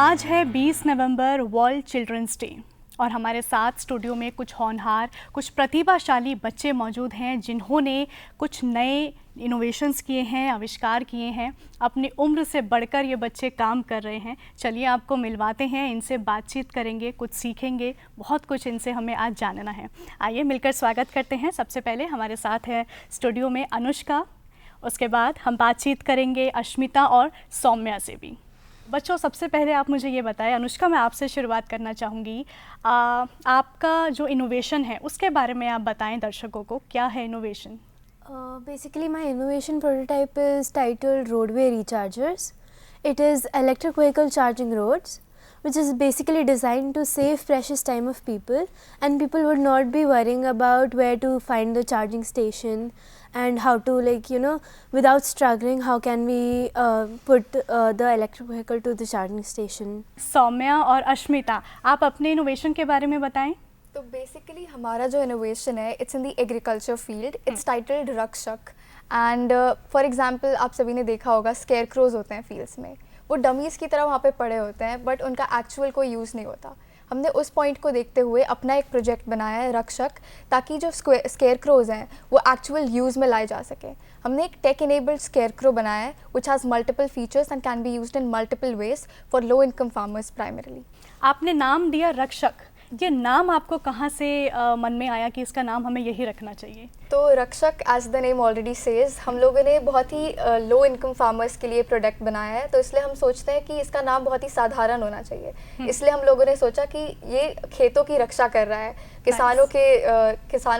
आज है 20 नवंबर world children's day और हमारे साथ स्टूडियो में कुछ होनहार, कुछ प्रतिभाशाली बच्चे मौजूद हैं जिन्होंने कुछ नए इनोवेशंस किए हैं, आविष्कार किए हैं। अपनी उम्र से बढ़कर ये बच्चे काम कर रहे हैं। चलिए आपको मिलवाते हैं, इनसे बातचीत करेंगे, कुछ सीखेंगे, बहुत कुछ इनसे हमें आज जानना है। आइए मिलकर स्वागत करते हैं। सबसे पहले हमारे साथ है स्टूडियो में अनुष्का, उसके बाद हम बातचीत करेंगे अश्मिता और सौम्या से भी। बच्चों, सबसे पहले आप मुझे ये बताएं, अनुष्का मैं आपसे शुरुआत करना चाहूँगी। आपका जो इनोवेशन है उसके बारे में आप बताएं दर्शकों को, क्या है innovation? Basically, my innovation prototype is titled Roadway Rechargers. It is electric vehicle charging roads, which is basically designed to save precious time of people, and people would not be worrying about where to find the charging station and how to, without struggling, how can we put the electric vehicle to the charging station. Saumya और अश्मिता, आप अपने innovation के बारे में बताएं। तो basically हमारा जो इनोवेशन है it's in the agriculture field, it's titled रक्षक। एंड फॉर एग्जांपल आप सभी ने देखा होगा स्केयर क्रोज होते हैं फील्ड्स में, वो डमीज़ की तरह वहाँ पे पड़े होते हैं बट उनका एक्चुअल कोई यूज़ नहीं होता। हमने उस पॉइंट को देखते हुए अपना एक प्रोजेक्ट बनाया है रक्षक, ताकि जो स्केयर क्रोज हैं वो एक्चुअल यूज़ में लाए जा सके। हमने एक टेक इनेबल्ड स्केयर क्रो बनाया है which has multiple features and can be used in multiple ways for low income farmers primarily. आपने नाम दिया रक्षक, ये नाम आपको कहाँ से मन में आया कि इसका नाम हमें यही रखना चाहिए? तो Rakshak as the name already says, हम लोगों ने बहुत ही लो इनकम फार्मर्स के लिए प्रोडक्ट बनाया है, तो इसलिए हम सोचते हैं कि इसका नाम बहुत ही साधारण होना चाहिए। इसलिए हम लोगों ने सोचा कि ये खेतों की रक्षा कर रहा है, किसानों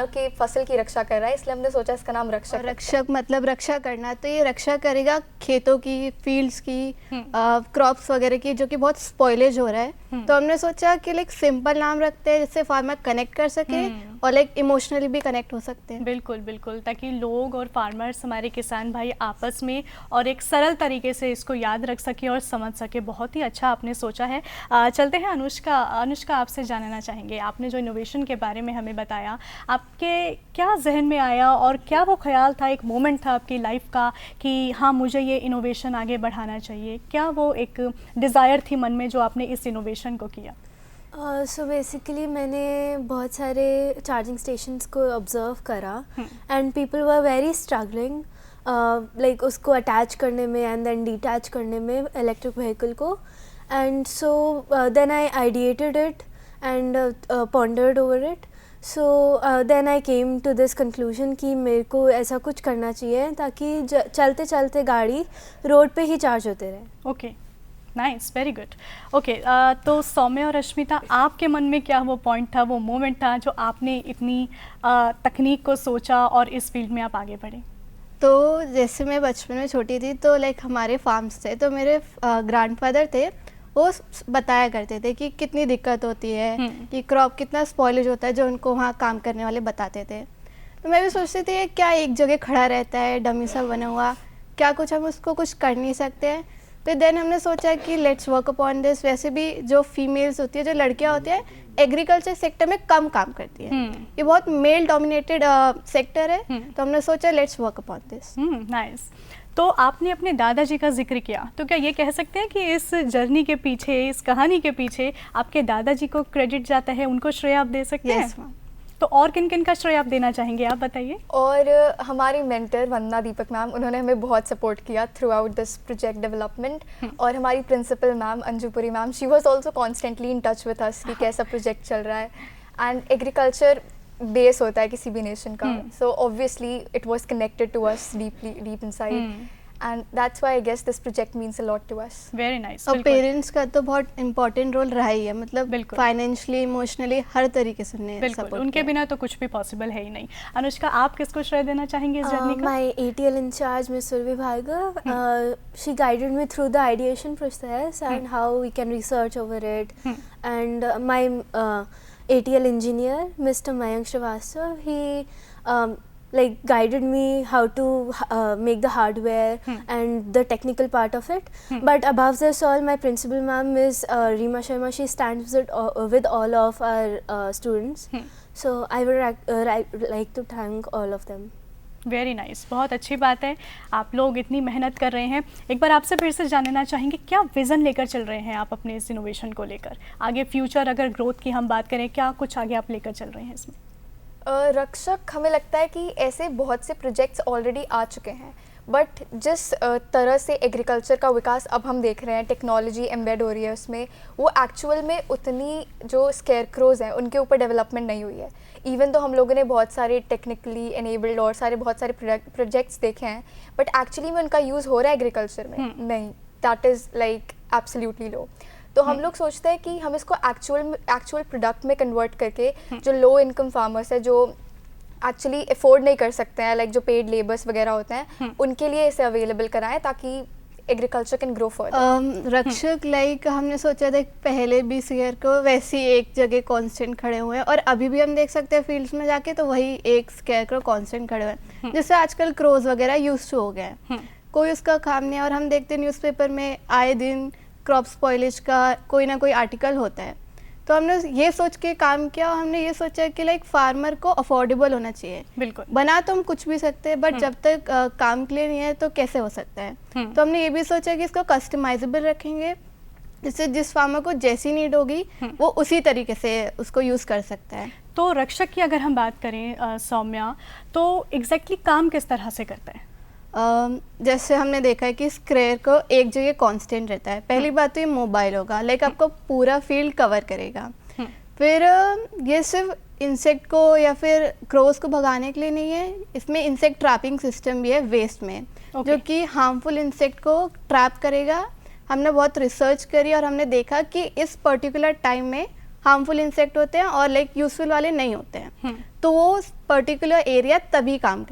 की फसल की रक्षा कर रहा है, इसलिए हमने सोचा इसका नाम रक्षक। रक्षक मतलब रक्षा करना, तो ये रक्षा करेगा खेतों की, फील्ड्स की, क्रॉप्स वगैरह की, जो कि बहुत स्पॉइलेज हो रहा है। तो हमने सोचा कि लाइक सिंपल नाम रखते हैं जिससे फार्मर कनेक्ट कर सके और लाइक इमोशनली भी कनेक्ट हो सकते हैं। बिल्कुल बिल्कुल, ताकि लोग और फार्मर्स, हमारे किसान भाई आपस में और एक सरल तरीके से इसको याद रख सके और समझ सके। बहुत ही अच्छा आपने सोचा है। चलते हैं अनुष्का। अनुष्का, आपसे जानना चाहेंगे, आपने जो इनोवेशन के बारे में हमें बताया, आपके क्या जहन में आया और क्या वो ख्याल था, एक मोमेंट था आपकी लाइफ का कि हाँ मुझे ये इनोवेशन आगे बढ़ाना चाहिए? क्या वो एक डिज़ायर थी मन में जो आपने इस इनोवेशन को किया? सो बेसिकली मैंने बहुत सारे चार्जिंग स्टेशंस को ऑब्ज़र्व करा and people were very struggling like उसको अटैच करने में एंड देन डिटैच करने में इलेक्ट्रिक व्हीकल को। And so then I ideated it and pondered over it. So then I came to this conclusion कि मेरे को ऐसा कुछ करना चाहिए ताकि चलते चलते गाड़ी रोड पे ही चार्ज होते रहे। Okay, nice, very good. Okay, तो सौम्या और अश्मिता, आपके मन में क्या वो पॉइंट था, वो मोमेंट था जो आपने इतनी तकनीक को सोचा और इस फील्ड में आप आगे बढ़े? तो जैसे मैं बचपन में छोटी थी तो लाइक हमारे फार्म्स थे, तो मेरे ग्रैंडफादर थे, वो बताया करते थे कि कितनी दिक्कत होती है, कि क्रॉप कितना स्पॉइलेज होता है, जो उनको वहाँ काम करने वाले बताते थे। तो मैं भी सोचती थी क्या एक जगह खड़ा रहता है डमी सा बना हुआ, क्या कुछ हम उसको कुछ कर नहीं सकते हैं? फिर देन हमने सोचा कि लेट्स वर्क अपॉन दिस। वैसे भी जो फीमेल्स होती है, जो लड़कियां होती हैं, एग्रीकल्चर सेक्टर में कम काम करती है, ये बहुत मेल डोमिनेटेड सेक्टर है, तो हमने सोचा let's work upon this. Nice. तो आपने अपने दादाजी का जिक्र किया, तो क्या ये कह सकते हैं कि इस जर्नी के पीछे, इस कहानी के पीछे आपके दादाजी को क्रेडिट जाता है, उनको श्रेय आप दे सकते हैं? मैम। तो और किन किन का श्रेय आप देना चाहेंगे, आप बताइए। और हमारी मेंटर वंदना दीपक मैम, उन्होंने हमें बहुत सपोर्ट किया throughout this project development. और हमारी principal ma'am Anjupuri ma'am, she was also constantly in touch with us कि कैसा प्रोजेक्ट चल रहा है। एंड एग्रीकल्चर बेस होता है किसी भी नेशन का, so obviously it was connected to us deep inside, and that's why I guess this project means a lot to us. Very nice. और पेरेंट्स का तो बहुत इम्पोर्टेंट रोल रहा ही है, मतलब फाइनेंशियली, इमोशनली, हर तरीके से बिल्कुल, उनके बिना तो कुछ भी पॉसिबल है ही नहीं। अनुष्का, आप किसको श्रेय देना चाहेंगे इस जर्नी का? My ATL in charge, Ms. Survi Bhargav, she guided me through the ideation process and how we can research over it. And my ATL engineer, Mr. Mayank Srivastav, he like guided me how to make the hardware and the technical part of it. But above this all, my principal ma'am is Reema Sharma. She stands with all of our students. So I would like to thank all of them. Very nice, बहुत अच्छी बात है, आप लोग इतनी मेहनत कर रहे हैं। एक बार आपसे फिर से जानना चाहेंगे, क्या विज़न लेकर चल रहे हैं आप अपने इस इनोवेशन को लेकर? आगे फ्यूचर अगर ग्रोथ की हम बात करें, क्या कुछ आगे आप लेकर चल रहे हैं इसमें? रक्षक, हमें लगता है कि ऐसे बहुत से प्रोजेक्ट्स ऑलरेडी आ चुके हैं, बट जिस तरह से एग्रीकल्चर का विकास अब हम देख रहे हैं, टेक्नोलॉजी एम्बेड हो रही है उसमें, वो एक्चुअल में उतनी जो स्केयरक्रोज हैं उनके ऊपर डेवलपमेंट नहीं हुई है। इवन तो हम लोगों ने बहुत सारे टेक्निकली एनेबल्ड और बहुत सारे प्रोजेक्ट्स देखे हैं, बट एक्चुअली में उनका यूज़ हो रहा है एग्रीकल्चर में नहीं, दैट इज़ लाइक एब्सोल्युटली लो। तो हम लोग सोचते हैं कि हम इसको एक्चुअल प्रोडक्ट में कन्वर्ट करके जो लो इनकम फार्मर्स है, जो एक्चुअली अफोर्ड नहीं कर सकते हैं, लाइक जो पेड लेबर्स वगैरह होते हैं, उनके लिए इसे अवेलेबल कराएं ताकि एग्रीकल्चर कैन ग्रो फर्दर। रक्षक लाइक हमने सोचा था पहले भी शेयर को वैसी एक जगह कांस्टेंट खड़े हुए हैं, और अभी भी हम देख सकते हैं फील्ड्स में जाके तो वही एक स्केयर को कांस्टेंट खड़े हुए हैं, जिससे आजकल क्रोज वगैरह यूज टू हो गए हैं, कोई उसका काम नहीं है। और हम देखते हैं न्यूज़पेपर में आए दिन क्रॉप स्पॉइलेज का कोई ना कोई आर्टिकल होता है, तो हमने ये सोच के काम किया, और हमने ये सोचा कि लाइक फार्मर को अफोर्डेबल होना चाहिए। बिल्कुल, बना तो हम कुछ भी सकते हैं, बट जब तक काम के लिए नहीं है तो कैसे हो सकता है। तो हमने ये भी सोचा कि इसको कस्टमाइजेबल रखेंगे, जिससे जिस फार्मर को जैसी नीड होगी वो उसी तरीके से उसको यूज़ कर सकता है। तो रक्षक की अगर हम बात करें सौम्या, तो एग्जैक्टली काम किस तरह से करता है? जैसे हमने देखा है कि स्क्रेयर को एक जगह कांस्टेंट रहता है। पहली बात तो ये मोबाइल होगा, लाइक आपको पूरा फील्ड कवर करेगा। फिर ये सिर्फ इंसेक्ट को या फिर क्रोज को भगाने के लिए नहीं है, इसमें इंसेक्ट ट्रैपिंग सिस्टम भी है वेस्ट में, जो कि हार्मफुल इंसेक्ट को ट्रैप करेगा। हमने बहुत रिसर्च करी और हमने देखा कि इस पर्टिकुलर टाइम में हार्मफुल इंसेक्ट होते हैं और लाइक यूजफुल वाले नहीं होते हैं, तो वो पर्टिकुलर एरिया तभी काम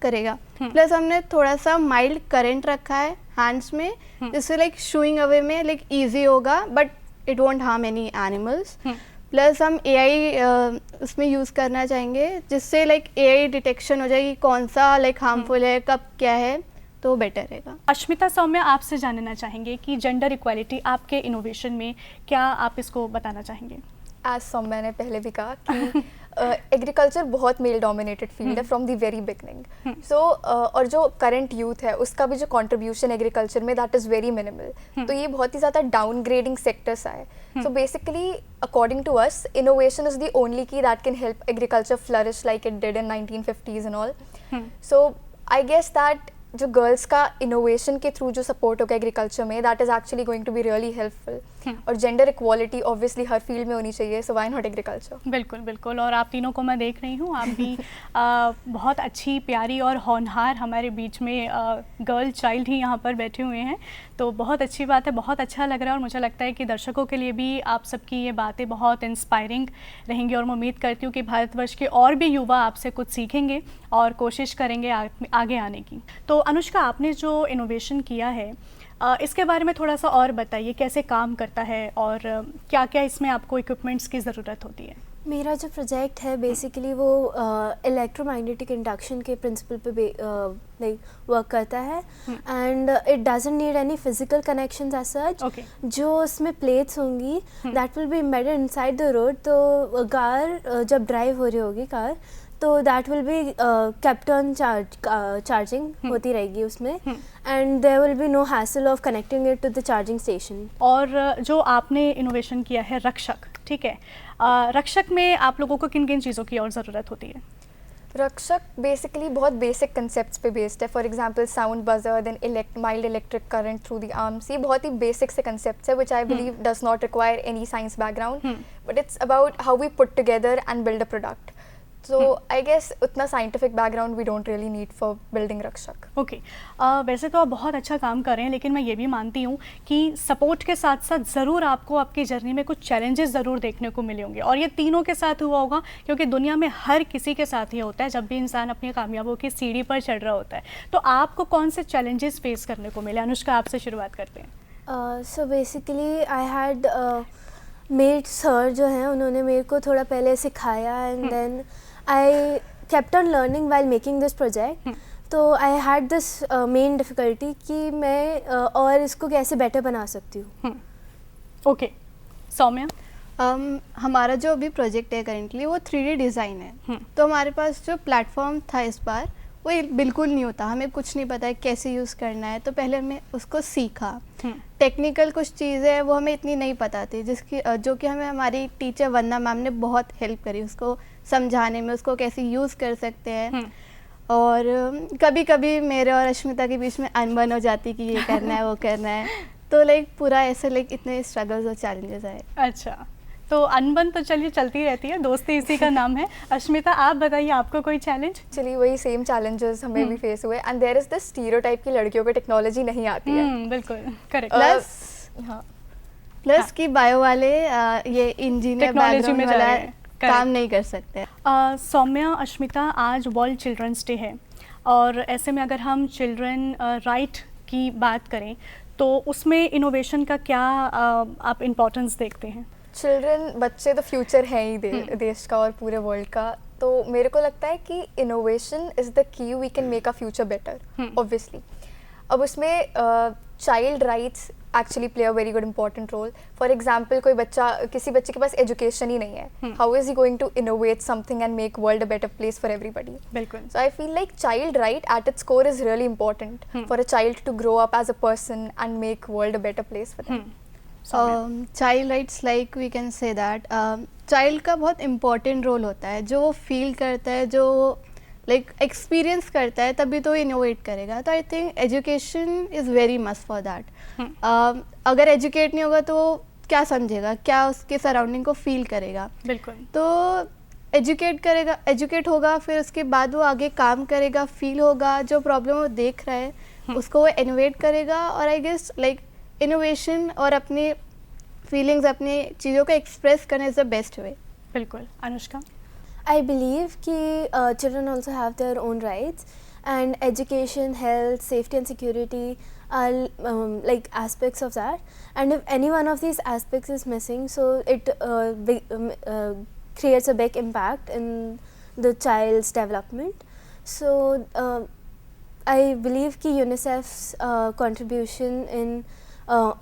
करेगा। प्लस हमने थोड़ा सा माइल्ड करंट रखा है हैंड्स में, जिससे लाइक शूइंग अवे में लाइक इजी होगा, but it won't harm any animals. Plus हम AI उसमें यूज़ करना चाहेंगे, जिससे लाइक AI डिटेक्शन हो जाएगी कौन सा लाइक हार्मफुल है, कब क्या है, तो बेटर रहेगा। अश्मिता, सौम्या आपसे जानना चाहेंगे कि जेंडर इक्वालिटी आपके इनोवेशन में क्या आप इसको बताना चाहेंगे? एज सौम्या ने पहले भी कहा कि एग्रीकल्चर बहुत मेल डोमिनेटेड फील्ड है from the very beginning. So और जो करंट यूथ है उसका भी जो कंट्रीब्यूशन एग्रीकल्चर में दैट इज़ वेरी मिनिमल, तो ये बहुत ही ज़्यादा डाउनग्रेडिंग सेक्टर्स आए। So basically according to us, innovation is the only key that can help agriculture flourish like it did in 1950s and all. So I guess that जो girls का innovation के through जो support होगा agriculture में, that is actually going to be really helpful. और gender equality obviously हर field में होनी चाहिए, सो व्हाई नॉट एग्रीकल्चर। बिल्कुल बिल्कुल, और आप तीनों को मैं देख रही हूँ, आप भी बहुत अच्छी प्यारी और होनहार हमारे बीच में गर्ल चाइल्ड ही यहाँ पर बैठे हुए हैं, तो बहुत अच्छी बात है, बहुत अच्छा लग रहा है। और मुझे लगता है कि दर्शकों के लिए भी आप सबकी ये बातें बहुत इंस्पायरिंग रहेंगी, और मैं उम्मीद करती हूँ कि भारतवर्ष के और भी युवा आपसे कुछ सीखेंगे और कोशिश करेंगे आगे आने की। तो अनुष्का, आपने जो इनोवेशन किया है इसके बारे में थोड़ा सा और बताइए, कैसे काम करता है और क्या क्या इसमें आपको इक्विपमेंट्स की ज़रूरत होती है? मेरा जो प्रोजेक्ट है बेसिकली वो इलेक्ट्रोमैग्नेटिक इंडक्शन के प्रिंसिपल पे लाइक वर्क करता है, and it doesn't need any physical connections as such. जो उसमें प्लेट्स होंगी that will be embedded inside the road, तो कार जब ड्राइव हो रही होगी कार, तो that will be kept on charging होती रहेगी उसमें, and there will be no hassle of connecting it to the charging station. और जो आपने इनोवेशन किया है रक्षक, ठीक है, रक्षक में आप लोगों को किन किन चीज़ों की और ज़रूरत होती है? रक्षक बेसिकली बहुत बेसिक कंसेप्ट्स पे बेस्ड है। For example sound buzzer, then mild electric current through the arms. ये बहुत ही बेसिक से कंसेप्ट्स है which I believe does not require any science background, but it's about how we put together and build a product. So I guess उतना scientific background we don't really need for building Rakshak. Okay, वैसे तो आप बहुत अच्छा काम कर रहे हैं, लेकिन मैं ये भी मानती हूँ कि सपोर्ट के साथ साथ ज़रूर आपको आपकी जर्नी में कुछ चैलेंजेस ज़रूर देखने को मिले होंगे, और ये तीनों के साथ हुआ होगा, क्योंकि दुनिया में हर किसी के साथ ये होता है जब भी इंसान अपनी कामयाबों की सीढ़ी पर चढ़ रहा होता है। तो आपको कौन से चैलेंजेस फेस करने को मिले? अनुष्का, आपसे शुरुआत करते हैं। So basically I had made sir जो हैं उन्होंने मेरे को थोड़ा पहले सिखाया, and then I kept on learning while making this project. तो I had this main difficulty कि मैं और इसको कैसे बेटर बना सकती हूँ। ओके, सौम्या? हमारा जो अभी प्रोजेक्ट है करेंटली वो 3D डिज़ाइन है, तो हमारे पास जो प्लेटफॉर्म था इस बार वो बिल्कुल नहीं होता, हमें कुछ नहीं पता है कैसे यूज़ करना है, तो पहले हमें उसको सीखा। टेक्निकल कुछ चीज़ें हैं वो हमें इतनी नहीं पता थी, जिसकी जो कि हमें हमारी टीचर वंदना मैम ने बहुत हेल्प करी उसको समझाने में, उसको कैसे यूज़ कर सकते हैं। और कभी कभी मेरे और अश्मिता के बीच में अनबन हो जाती कि ये करना है वो करना है, तो लाइक पूरा ऐसे लाइक इतने स्ट्रगल्स और चैलेंजेस आए। अच्छा, तो अनबन तो चलिए चलती रहती है, दोस्ती इसी का नाम है। अश्मिता आप बताइए, आपको कोई चैलेंज? चलिए वही सेम चैलेंजेस हमें भी फेस हुए, and there is the stereotype की लड़कियों को टेक्नोलॉजी नहीं आती है। बिल्कुल करेक्ट। प्लस कि बायो वाले ये इंजीनियर टेक्नोलॉजी में वाला काम Correct. नहीं कर सकते। सौम्या, अश्मिता, आज वर्ल्ड चिल्ड्रंस डे है और ऐसे में अगर हम चिल्ड्रन राइट की बात करें तो उसमें इनोवेशन का क्या आप इम्पोर्टेंस देखते हैं? चिल्ड्रन, बच्चे तो फ्यूचर हैं ही देश का और पूरे वर्ल्ड का, तो मेरे को लगता है कि innovation is the key we can make a future better obviously. अब उसमें child rights actually play a very good important role. For example, कोई बच्चा, किसी बच्चे के पास एजुकेशन ही नहीं है, how is he going to innovate something and make world a better place for everybody? बिल्कुल। So I feel like child right at its core is really important for a child to grow up as a person and make world a better place for them. Child rights, like we can say that child का बहुत important role होता है, जो वो feel करता है, जो like experience करता है, तभी तो इनोवेट करेगा। तो I think education is very must for that. अगर एजुकेट नहीं होगा तो क्या समझेगा, क्या उसके सराउंडिंग को फील करेगा? बिल्कुल। तो एजुकेट करेगा, एजुकेट होगा, फिर उसके बाद वो आगे काम करेगा, फील होगा, जो प्रॉब्लम वो देख रहा है उसको वो इनोवेट करेगा। और आई गेस लाइक इनोवेशन और अपनी फीलिंग्स, अपनी चीज़ों को एक्सप्रेस करने इज़ द बेस्ट वे। बिल्कुल। अनुष्का? I believe कि children also have their own rights, and education, health, safety and security are like aspects of that. And if any one of these aspects is missing, so it creates a big impact in the child's development. So I believe कि UNICEF's contribution in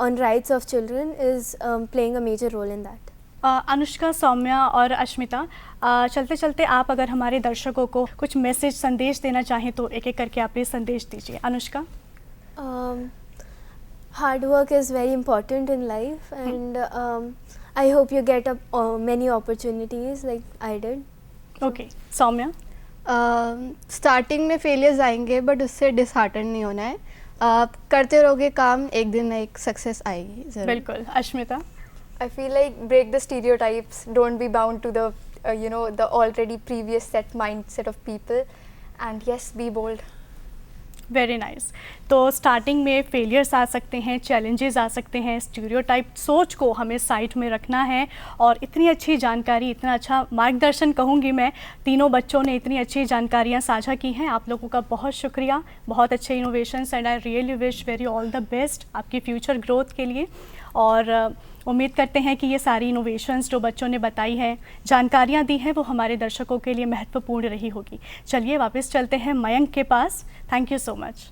on rights of children is playing a major role in that. Anushka, Saumya और अश्मिता, चलते चलते आप अगर हमारे दर्शकों को कुछ मैसेज, संदेश देना चाहें तो एक एक करके आप प्लीज संदेश दीजिए। Anushka? Hard work is very important in life, and I hope you get many opportunities like I did. Okay. Saumya? Starting में फेलियर्स आएंगे, बट उससे डिसहार्टन नहीं होना है। आप करते रहोगे काम, एक दिन एक सक्सेस आएगी ज़रूर। बिल्कुल। Ashmita? I feel like break the stereotypes, don't be bound to the the already previous set mindset of people, and yes, be bold. Very nice. तो स्टार्टिंग में फेलियर्स आ सकते हैं, चैलेंजेस आ सकते हैं, स्टीरियोटाइप सोच को हमें साइड में रखना है। और इतनी अच्छी जानकारी, इतना अच्छा मार्गदर्शन कहूँगी मैं, तीनों बच्चों ने इतनी अच्छी जानकारियाँ साझा की हैं। आप लोगों का बहुत शुक्रिया, बहुत अच्छे innovations, and I really wish very all the best आपकी फ्यूचर ग्रोथ के लिए। और उम्मीद करते हैं कि ये सारी इनोवेशंस जो बच्चों ने बताई है, जानकारियाँ दी हैं, वो हमारे दर्शकों के लिए महत्वपूर्ण रही होगी। चलिए वापस चलते हैं मयंक के पास। Thank you so much.